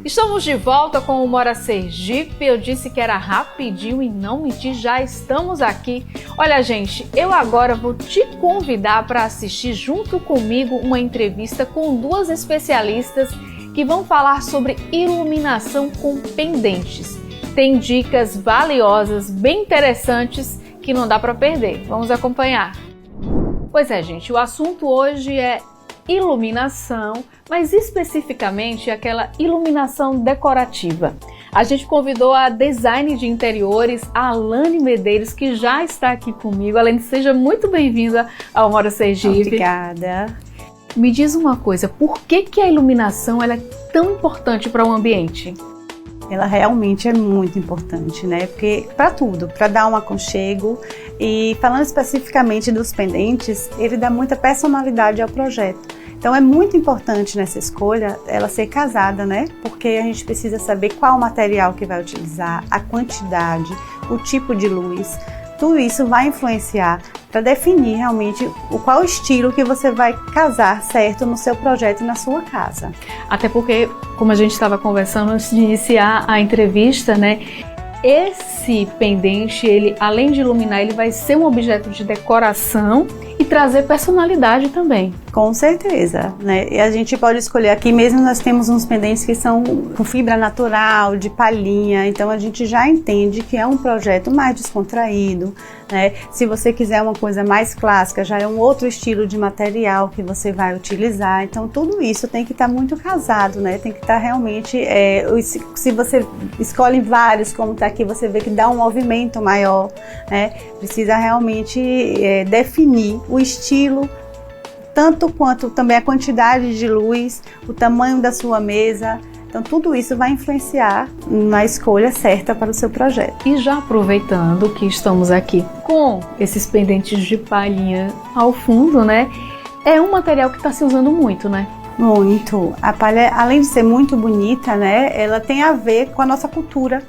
Estamos de volta com o Mora Sergipe. Eu disse que era rapidinho e não menti, já estamos aqui. Olha, gente, eu agora vou te convidar para assistir junto comigo uma entrevista com duas especialistas que vão falar sobre iluminação com pendentes. Tem dicas valiosas, bem interessantes, que não dá para perder. Vamos acompanhar. Pois é, gente, o assunto hoje é iluminação, mas especificamente aquela iluminação decorativa. A gente convidou a design de interiores, a Alane Medeiros, que já está aqui comigo. Alane, seja muito bem-vinda ao Mora Sergipe. Obrigada. Me diz uma coisa, por que a iluminação ela é tão importante para o ambiente? Ela realmente é muito importante, né? Porque para tudo, para dar um aconchego. E falando especificamente dos pendentes, ele dá muita personalidade ao projeto. Então é muito importante nessa escolha ela ser casada, né? Porque a gente precisa saber qual material que vai utilizar, a quantidade, o tipo de luz. Tudo isso vai influenciar para definir realmente qual estilo que você vai casar certo no seu projeto e na sua casa. Até porque, como a gente estava conversando antes de iniciar a entrevista, né? Esse pendente, ele, além de iluminar, ele vai ser um objeto de decoração e trazer personalidade também. Com certeza, né? E a gente pode escolher aqui mesmo, nós temos uns pendentes que são com fibra natural, de palhinha, então a gente já entende que é um projeto mais descontraído, né? Se você quiser uma coisa mais clássica, já é um outro estilo de material que você vai utilizar, então tudo isso tem que estar muito casado, né? Tem que estar realmente, se você escolhe vários, como está aqui, você vê que dá um movimento maior, né? Precisa realmente definir o estilo, tanto quanto também a quantidade de luz, o tamanho da sua mesa. Então tudo isso vai influenciar na escolha certa para o seu projeto. E já aproveitando que estamos aqui com esses pendentes de palhinha ao fundo, né? É um material que está se usando muito, né? Muito. A palha, além de ser muito bonita, né? Ela tem a ver com a nossa cultura,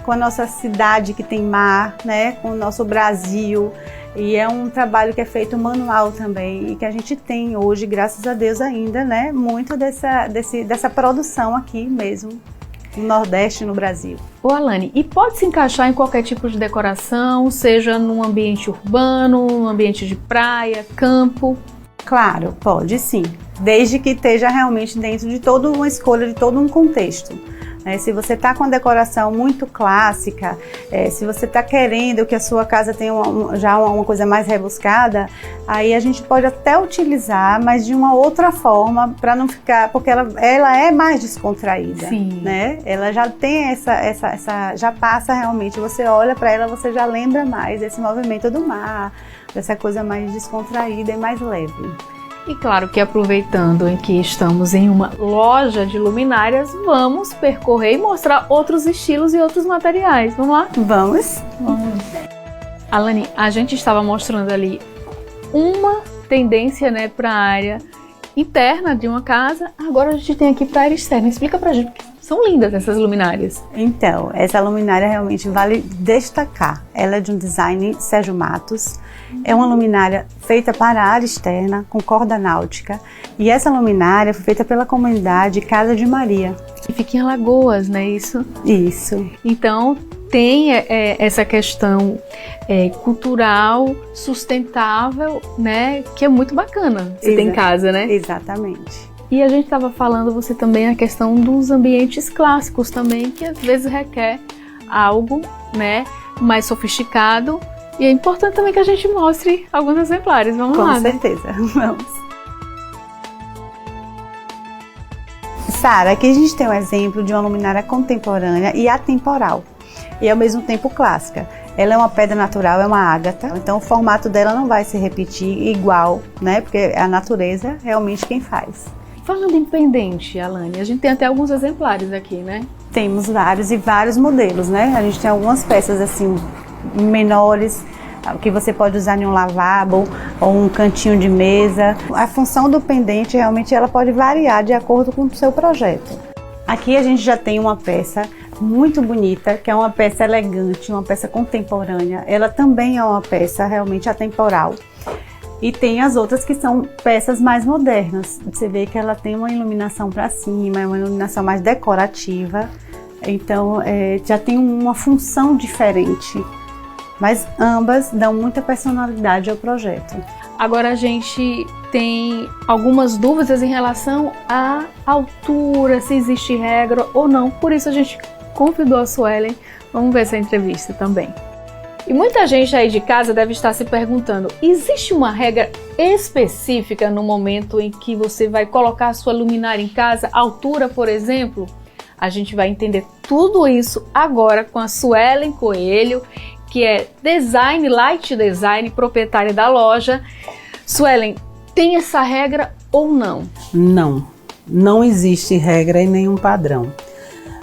com a nossa cidade que tem mar, né? Com o nosso Brasil. E é um trabalho que é feito manual também e que a gente tem hoje, graças a Deus ainda, né? Muito dessa produção aqui mesmo, no Nordeste, no Brasil. Ô Alane, e pode se encaixar em qualquer tipo de decoração, seja num ambiente urbano, num ambiente de praia, campo? Claro, pode sim, desde que esteja realmente dentro de toda uma escolha, de todo um contexto. Se você está com a decoração muito clássica, se você está querendo que a sua casa tenha já uma coisa mais rebuscada, aí a gente pode até utilizar, mas de uma outra forma, para não ficar, porque ela é mais descontraída. Sim. Né? Ela já tem já passa realmente, você olha para ela, você já lembra mais desse movimento do mar, dessa coisa mais descontraída e mais leve. E claro que aproveitando em que estamos em uma loja de luminárias, vamos percorrer e mostrar outros estilos e outros materiais. Vamos lá? Vamos. Alane, a gente estava mostrando ali uma tendência, né, para a área interna de uma casa, agora a gente tem aqui para a área externa. Explica pra gente, porque são lindas essas luminárias. Então, essa luminária realmente vale destacar. Ela é de um design Sérgio Matos. É uma luminária feita para a área externa, com corda náutica. E essa luminária foi feita pela comunidade Casa de Maria. E fica em Alagoas, não é isso? Isso. Então, tem essa questão cultural, sustentável, né? Que é muito bacana você tem em casa, né? Exatamente. E a gente estava falando, você também, a questão dos ambientes clássicos também, que às vezes requer algo, né, mais sofisticado. E é importante também que a gente mostre alguns exemplares. Vamos lá. Com certeza, vamos. Sara, aqui a gente tem um exemplo de uma luminária contemporânea e atemporal. E ao mesmo tempo clássica. Ela é uma pedra natural, é uma ágata, então o formato dela não vai se repetir igual, né? Porque é a natureza realmente quem faz. Falando em pendente, Alane, a gente tem até alguns exemplares aqui, né? Temos vários e vários modelos, né? A gente tem algumas peças assim menores, que você pode usar em um lavabo ou um cantinho de mesa. A função do pendente realmente ela pode variar de acordo com o seu projeto. Aqui a gente já tem uma peça muito bonita, que é uma peça elegante, uma peça contemporânea. Ela também é uma peça realmente atemporal. E tem as outras que são peças mais modernas. Você vê que ela tem uma iluminação para cima, é uma iluminação mais decorativa. Então, já tem uma função diferente. Mas ambas dão muita personalidade ao projeto. Agora a gente tem algumas dúvidas em relação à altura, se existe regra ou não. Por isso a gente convidou a Suelen. Vamos ver essa entrevista também. E muita gente aí de casa deve estar se perguntando, existe uma regra específica no momento em que você vai colocar a sua luminária em casa? Altura, por exemplo? A gente vai entender tudo isso agora com a Suelen Coelho, que é light design, proprietária da loja. Suelen, tem essa regra ou não? Não existe regra e nenhum padrão.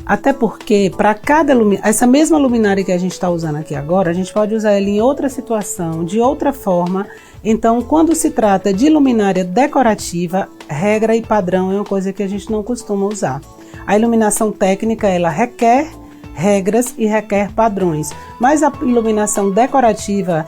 Até porque para cada essa mesma luminária que a gente está usando aqui agora, a gente pode usar ela em outra situação, de outra forma. Então, quando se trata de luminária decorativa, regra e padrão é uma coisa que a gente não costuma usar. A iluminação técnica, ela requer regras e requer padrões, mas a iluminação decorativa,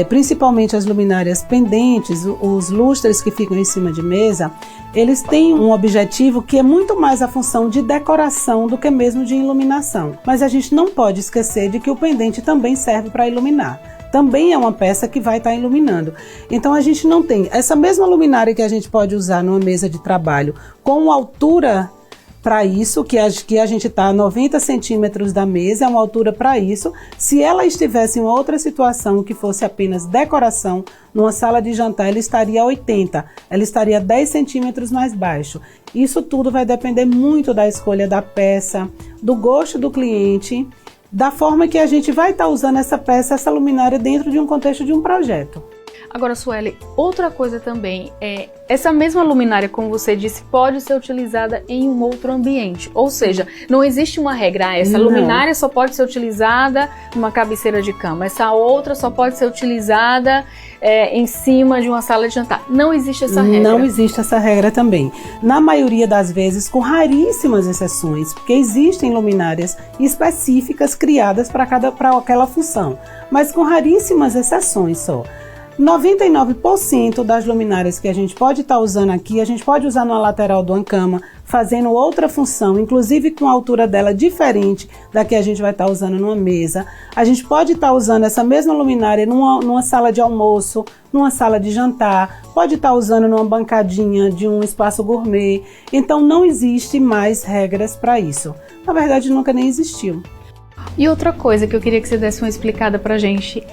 principalmente as luminárias pendentes, os lustres que ficam em cima de mesa, eles têm um objetivo que é muito mais a função de decoração do que mesmo de iluminação. Mas a gente não pode esquecer de que o pendente também serve para iluminar. Também é uma peça que vai estar iluminando. Então a gente não tem essa mesma luminária que a gente pode usar numa mesa de trabalho com altura para isso, que a gente está a 90 centímetros da mesa, é uma altura para isso. Se ela estivesse em uma outra situação que fosse apenas decoração, numa sala de jantar, ela estaria a 80, ela estaria 10 centímetros mais baixo. Isso tudo vai depender muito da escolha da peça, do gosto do cliente, da forma que a gente vai estar usando essa peça, essa luminária dentro de um contexto de um projeto. Agora, Suelen, outra coisa também é essa mesma luminária, como você disse, pode ser utilizada em um outro ambiente. Ou seja, não existe uma regra. Essa luminária só pode ser utilizada numa cabeceira de cama. Essa outra só pode ser utilizada em cima de uma sala de jantar. Não existe essa regra. Não existe essa regra também. Na maioria das vezes, com raríssimas exceções, porque existem luminárias específicas criadas para aquela função, mas com raríssimas exceções só. 99% das luminárias que a gente pode estar usando aqui, a gente pode usar na lateral de uma cama, fazendo outra função, inclusive com a altura dela diferente da que a gente vai estar usando numa mesa. A gente pode estar usando essa mesma luminária numa sala de almoço, numa sala de jantar, pode estar usando numa bancadinha de um espaço gourmet. Então não existe mais regras para isso. Na verdade, nunca nem existiu. E outra coisa que eu queria que você desse uma explicada pra gente,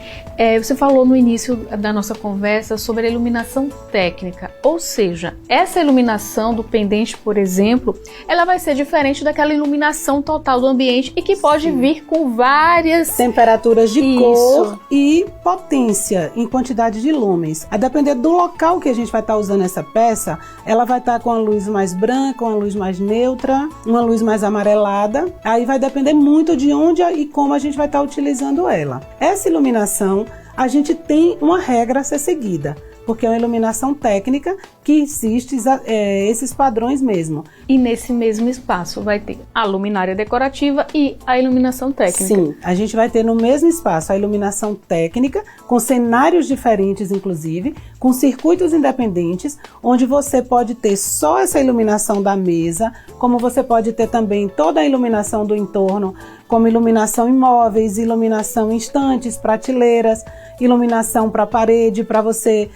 você falou no início da nossa conversa sobre a iluminação técnica, ou seja, essa iluminação do pendente, por exemplo, ela vai ser diferente daquela iluminação total do ambiente e que pode vir com várias temperaturas de cor e potência em quantidade de lumens. A depender do local que a gente vai estar usando essa peça, ela vai estar com a luz mais branca, uma luz mais neutra, uma luz mais amarelada. Aí vai depender muito de onde e como a gente vai estar utilizando ela. Essa iluminação, a gente tem uma regra a ser seguida, porque é uma iluminação técnica que existe esses padrões mesmo. E nesse mesmo espaço vai ter a luminária decorativa e a iluminação técnica. Sim, a gente vai ter no mesmo espaço a iluminação técnica, com cenários diferentes inclusive, com circuitos independentes, onde você pode ter só essa iluminação da mesa, como você pode ter também toda a iluminação do entorno, como iluminação em móveis, iluminação em estantes, prateleiras, iluminação para a parede, para você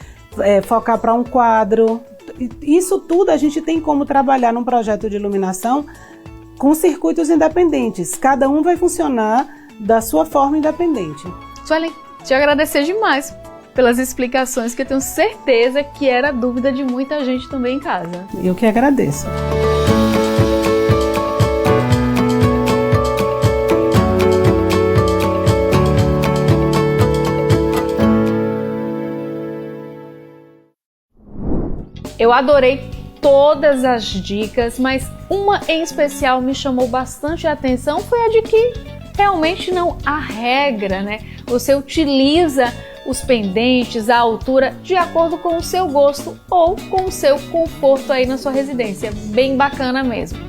focar para um quadro. Isso tudo a gente tem como trabalhar num projeto de iluminação com circuitos independentes. Cada um vai funcionar da sua forma independente. Suelen, te agradecer demais pelas explicações, que eu tenho certeza que era dúvida de muita gente também em casa. Eu que agradeço. Eu adorei todas as dicas, mas uma em especial me chamou bastante a atenção, foi a de que realmente não há regra, né? Você utiliza os pendentes, a altura, de acordo com o seu gosto ou com o seu conforto aí na sua residência. Bem bacana mesmo.